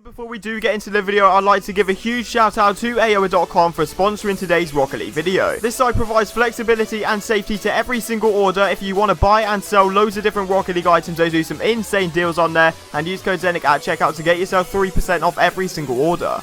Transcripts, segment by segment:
Before we do get into the video, I'd like to give a huge shout out to AOA.com for sponsoring today's Rocket League video. This site provides flexibility and safety to every single order. If you want to buy and sell loads of different Rocket League items, they do some insane deals on there, and use code ZENIC at checkout to get yourself 3% off every single order.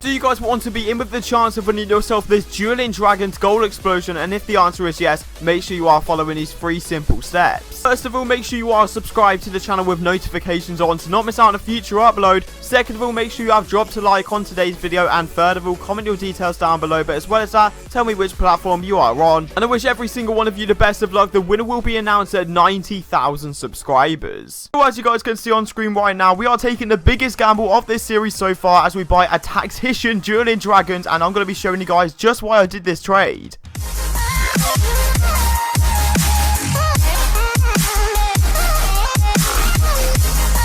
Do you guys want to be in with the chance of winning yourself this Dueling Dragons goal explosion? And if the answer is yes, make sure you are following these 3 simple steps. First of all, make sure you are subscribed to the channel with notifications on to not miss out on a future upload. Second of all, make sure you have dropped a like on today's video. And third of all, comment your details down below. But as well as that, tell me which platform you are on. And I wish every single one of you the best of luck. The winner will be announced at 90,000 subscribers. So as you guys can see on screen right now, we are taking the biggest gamble of this series so far as we buy a Tactician Dueling Dragons, and I'm going to be showing you guys just why I did this trade.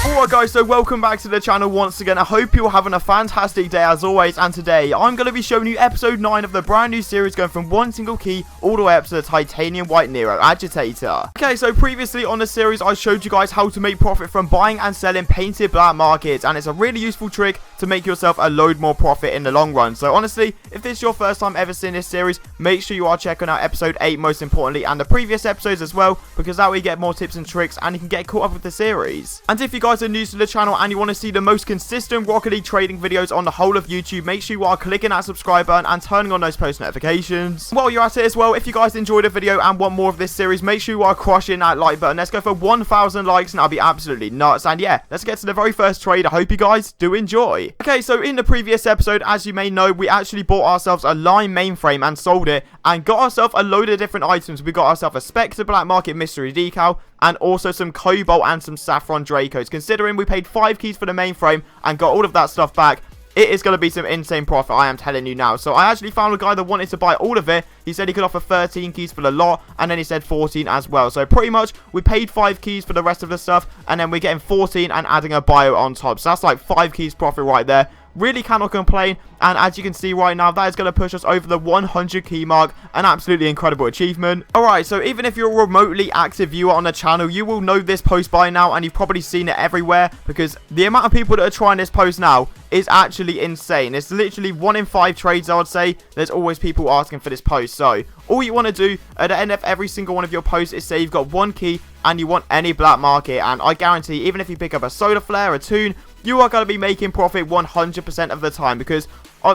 Alright guys, so welcome back to the channel once again. I hope you're having a fantastic day as always, and today I'm going to be showing you episode 9 of the brand new series, going from one single key all the way up to the titanium white Neuro-Agitator. Okay, so previously on the series I showed you guys how to make profit from buying and selling painted black markets, and it's a really useful trick to make yourself a load more profit in the long run. So honestly, if this is your first time ever seeing this series, make sure you are checking out episode 8 most importantly, and the previous episodes as well, because that way you get more tips and tricks and you can get caught up with the series. And if you guys are new to the channel and you want to see the most consistent Rocket League trading videos on the whole of YouTube, make sure you are clicking that subscribe button and turning on those post notifications. While you're at it as well, if you guys enjoyed the video and want more of this series, make sure you are crushing that like button. Let's go for 1,000 likes and that'll be absolutely nuts. And yeah, let's get to the very first trade. I hope you guys do enjoy. Okay, so in the previous episode, as you may know, we actually bought ourselves a Lime mainframe and sold it and got ourselves a load of different items. We got ourselves a Spectre Black Market Mystery Decal and also some Cobalt and some Saffron Dracos. Considering we paid 5 keys for the mainframe and got all of that stuff back, it is going to be some insane profit, I am telling you now. So I actually found a guy that wanted to buy all of it. He said he could offer 13 keys for the lot, and then he said 14 as well. So pretty much we paid 5 keys for the rest of the stuff, and then we're getting 14 and adding a bio on top. So that's like 5 keys profit right there. Really cannot complain, and as you can see right now, that is going to push us over the 100 key mark. An absolutely incredible achievement. Alright, so even if you're a remotely active viewer on the channel, you will know this post by now, and you've probably seen it everywhere, because the amount of people that are trying this post now is actually insane. It's literally 1 in 5 trades, I would say. There's always people asking for this post. So all you want to do at the end of every single one of your posts is say you've got 1 key and you want any black market, and I guarantee even if you pick up a solar flare, a tune, you are going to be making profit 100% of the time, because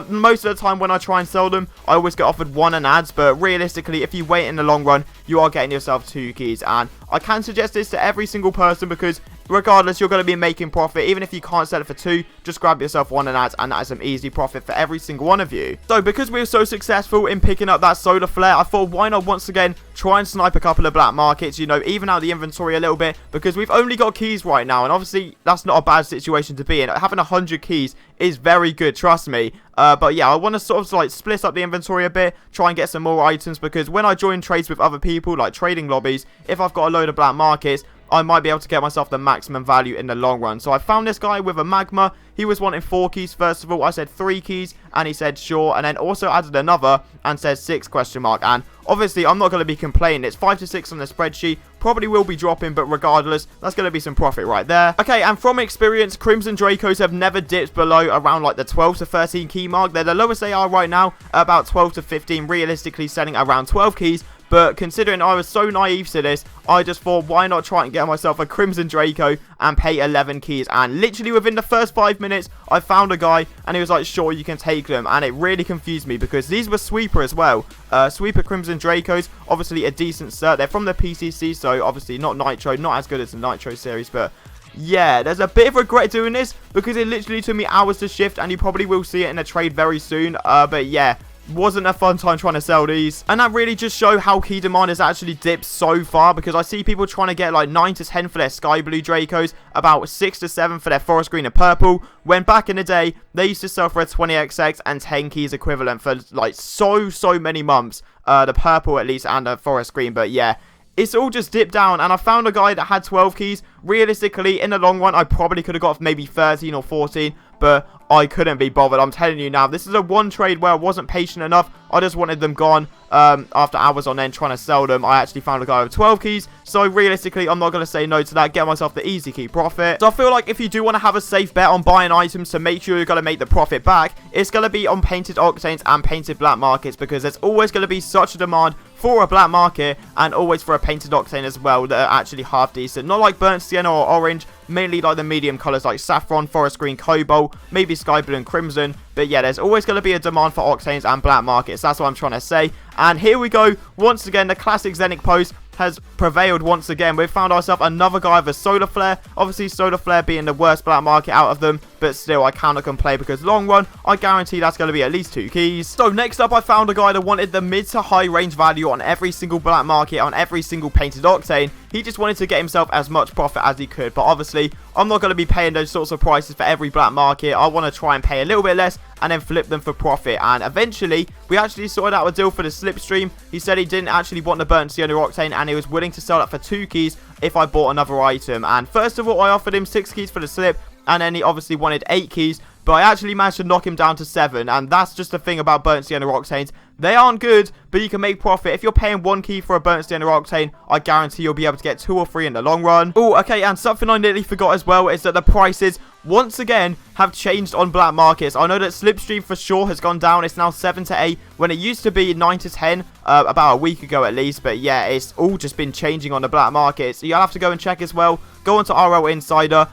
most of the time when I try and sell them, I always get offered 1 in ads, but realistically, if you wait in the long run, you are getting yourself 2 keys, and I can suggest this to every single person, because regardless, you're going to be making profit. Even if you can't sell it for 2, just grab yourself 1 in ads, and that is some easy profit for every single one of you. So because we were so successful in picking up that solar flare, I thought why not once again try and snipe a couple of black markets, you know, even out the inventory a little bit, because we've only got keys right now, and obviously that's not a bad situation to be in. Having 100 keys is very good, trust me. But yeah, I want to sort of like split up the inventory a bit, try and get some more items, because when I join trades with other people, like trading lobbies, if I've got a load of black markets, I might be able to get myself the maximum value in the long run. So I found this guy with a magma. He was wanting 4 keys first of all. I said 3 keys and he said sure, and then also added another and says 6 question mark. And obviously I'm not going to be complaining. It's 5 to 6 on the spreadsheet. Probably will be dropping, but regardless, that's going to be some profit right there. Okay, and from experience, Crimson Dracos have never dipped below around like the 12 to 13 key mark. They're the lowest they are right now, about 12 to 15, realistically selling around 12 keys. But considering I was so naive to this, I just thought, why not try and get myself a Crimson Draco and pay 11 keys? And literally within the first 5 minutes, I found a guy and he was like, sure, you can take them. And it really confused me because these were Sweeper as well. Sweeper Crimson Dracos, obviously a decent cert. They're from the PCC, so obviously not Nitro, not as good as the Nitro series, but yeah, there's a bit of regret doing this because it literally took me hours to shift, and you probably will see it in a trade very soon. But yeah, wasn't a fun time trying to sell these, and that really just show how key demand has actually dipped so far, because I see people trying to get like 9 to 10 for their sky blue Dracos, about 6 to 7 for their forest green and purple, when back in the day they used to sell for a 20xx and 10 keys equivalent for like so many months, the purple at least and the forest green. But yeah, it's all just dipped down, and I found a guy that had 12 keys. Realistically, in the long run, I probably could have got maybe 13 or 14, but I couldn't be bothered. I'm telling you now, this is a one trade where I wasn't patient enough. I just wanted them gone. After hours on end trying to sell them, I actually found a guy with 12 keys. So realistically, I'm not going to say no to that. Get myself the easy key profit. So I feel like if you do want to have a safe bet on buying items to make sure you're going to make the profit back, it's going to be on painted octanes and painted black markets, because there's always going to be such a demand for a black market and always for a painted octane as well that are actually half decent. Not like burnt sienna or orange, mainly like the medium colors like saffron, forest green, cobalt, maybe sky blue and crimson. But yeah, there's always going to be a demand for octanes and black markets. That's what I'm trying to say. And here we go. Once again, the classic Zenic post has prevailed once again. We've found ourselves another guy with a solar flare. Obviously, solar flare being the worst black market out of them, but still, I cannot complain because long run, I guarantee that's going to be at least 2 keys. So next up, I found a guy that wanted the mid to high range value on every single black market, on every single painted octane. He just wanted to get himself as much profit as he could, but obviously, I'm not going to be paying those sorts of prices for every black market. I want to try and pay a little bit less and then flip them for profit. And eventually, we actually sorted out a deal for the slipstream. He said he didn't actually want the burnt sienna octane, and he was willing to sell that for 2 keys if I bought another item. And first of all, I offered him 6 keys for the slip, and then he obviously wanted 8 keys. But I actually managed to knock him down to 7, and that's just the thing about burnt sienna octanes. They aren't good, but you can make profit. If you're paying 1 key for a burnt sienna octane, I guarantee you'll be able to get 2 or 3 in the long run. Oh, okay, and something I nearly forgot as well is that the prices, once again, have changed on black markets. I know that slipstream for sure has gone down. It's now 7 to 8, when it used to be 9 to 10, about a week ago at least. But yeah, it's all just been changing on the black markets. So you'll have to go and check as well. Go onto RL Insider,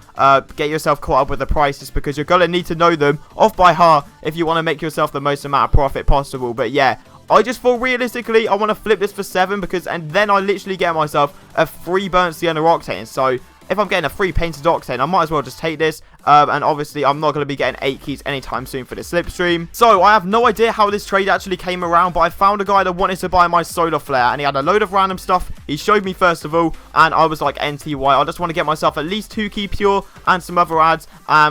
get yourself caught up with the prices, because you're going to need to know them off by heart if you want to make yourself the most amount of profit possible. But yeah, I just thought realistically I want to flip this for 7, because and then I literally get myself a free burnt sienna octane. So if I'm getting a free painted octane, I might as well just take this. And obviously, I'm not going to be getting 8 keys anytime soon for the slipstream. So, I have no idea how this trade actually came around, but I found a guy that wanted to buy my solar flare, and he had a load of random stuff. He showed me first of all, and I was like, NTY, I just want to get myself at least 2 key pure and some other ads,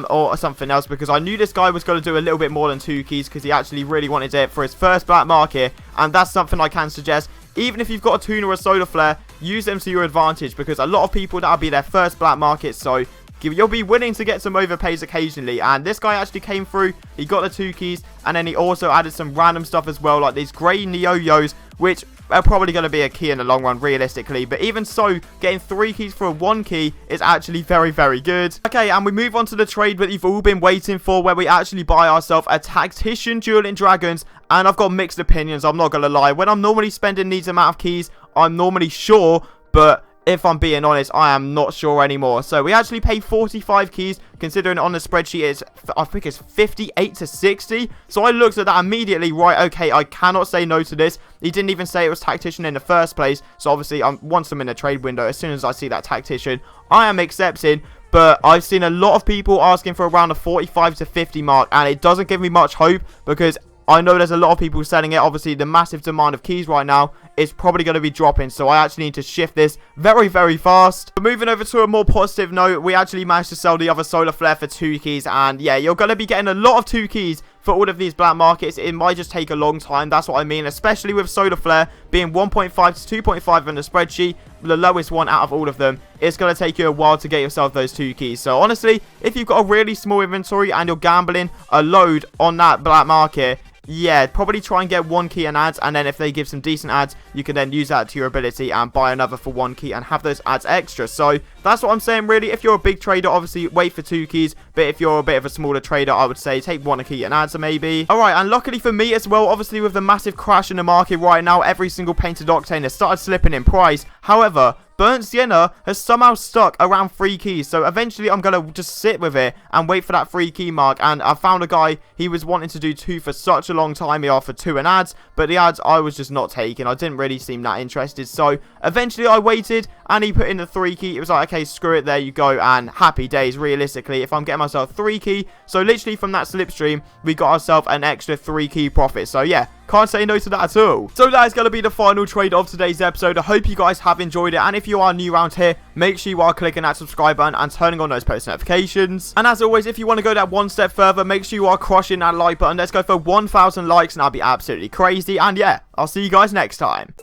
or something else, because I knew this guy was going to do a little bit more than 2 keys, because he actually really wanted it for his first black market, and that's something I can suggest. Even if you've got a tune or a solar flare, use them to your advantage, because a lot of people, that'll be their first black market, so you'll be willing to get some overpays occasionally. And this guy actually came through, he got the 2 keys, and then he also added some random stuff as well, like these grey Neo-Yos, which are probably going to be a key in the long run realistically. But even so, getting 3 keys for a 1 key is actually very, very good. Okay, and we move on to the trade that you've all been waiting for, where we actually buy ourselves a Tactician Dueling Dragons. And I've got mixed opinions, I'm not going to lie. When I'm normally spending these amount of keys, I'm normally sure, but if I'm being honest, I am not sure anymore. So we actually paid 45 keys, considering on the spreadsheet it's, I think it's 58 to 60. So I looked at that immediately, right, okay, I cannot say no to this. He didn't even say it was Tactician in the first place. So obviously, once I'm in the trade window, as soon as I see that Tactician, I am accepting. But I've seen a lot of people asking for around the 45 to 50 mark, and it doesn't give me much hope, because I know there's a lot of people selling it. Obviously, the massive demand of keys right now is probably going to be dropping, so I actually need to shift this very, very fast. But moving over to a more positive note, we actually managed to sell the other solar flare for 2 keys, and yeah, you're going to be getting a lot of 2 keys for all of these black markets. It might just take a long time, that's what I mean, especially with solar flare being 1.5 to 2.5 on the spreadsheet, the lowest one out of all of them. It's going to take you a while to get yourself those 2 keys. So honestly, if you've got a really small inventory and you're gambling a load on that black market, yeah, probably try and get 1 key and ads, and then if they give some decent ads, you can then use that to your ability and buy another for 1 key and have those ads extra. So that's what I'm saying really. If you're a big trader, obviously wait for 2 keys, but if you're a bit of a smaller trader, I would say take 1 key and ads maybe. Alright, and luckily for me as well, obviously with the massive crash in the market right now, every single painted octane has started slipping in price. However, burnt sienna has somehow stuck around 3 keys, so eventually I'm going to just sit with it and wait for that 3 key mark. And I found a guy, he was wanting to do 2 for such a long time. He offered 2 in ads, but the ads I was just not taking. I didn't really seem that interested, so eventually I waited and he put in the 3 key. It was like, okay, screw it, there you go, and happy days realistically if I'm getting myself 3 key. So literally from that slipstream, we got ourselves an extra 3 key profit. So yeah, can't say no to that at all. So that is going to be the final trade of today's episode. I hope you guys have enjoyed it, and if you are new around here, make sure you are clicking that subscribe button and turning on those post notifications. And as always, if you want to go that 1 step further, make sure you are crushing that like button. Let's go for 1,000 likes and that'll be absolutely crazy. And yeah, I'll see you guys next time.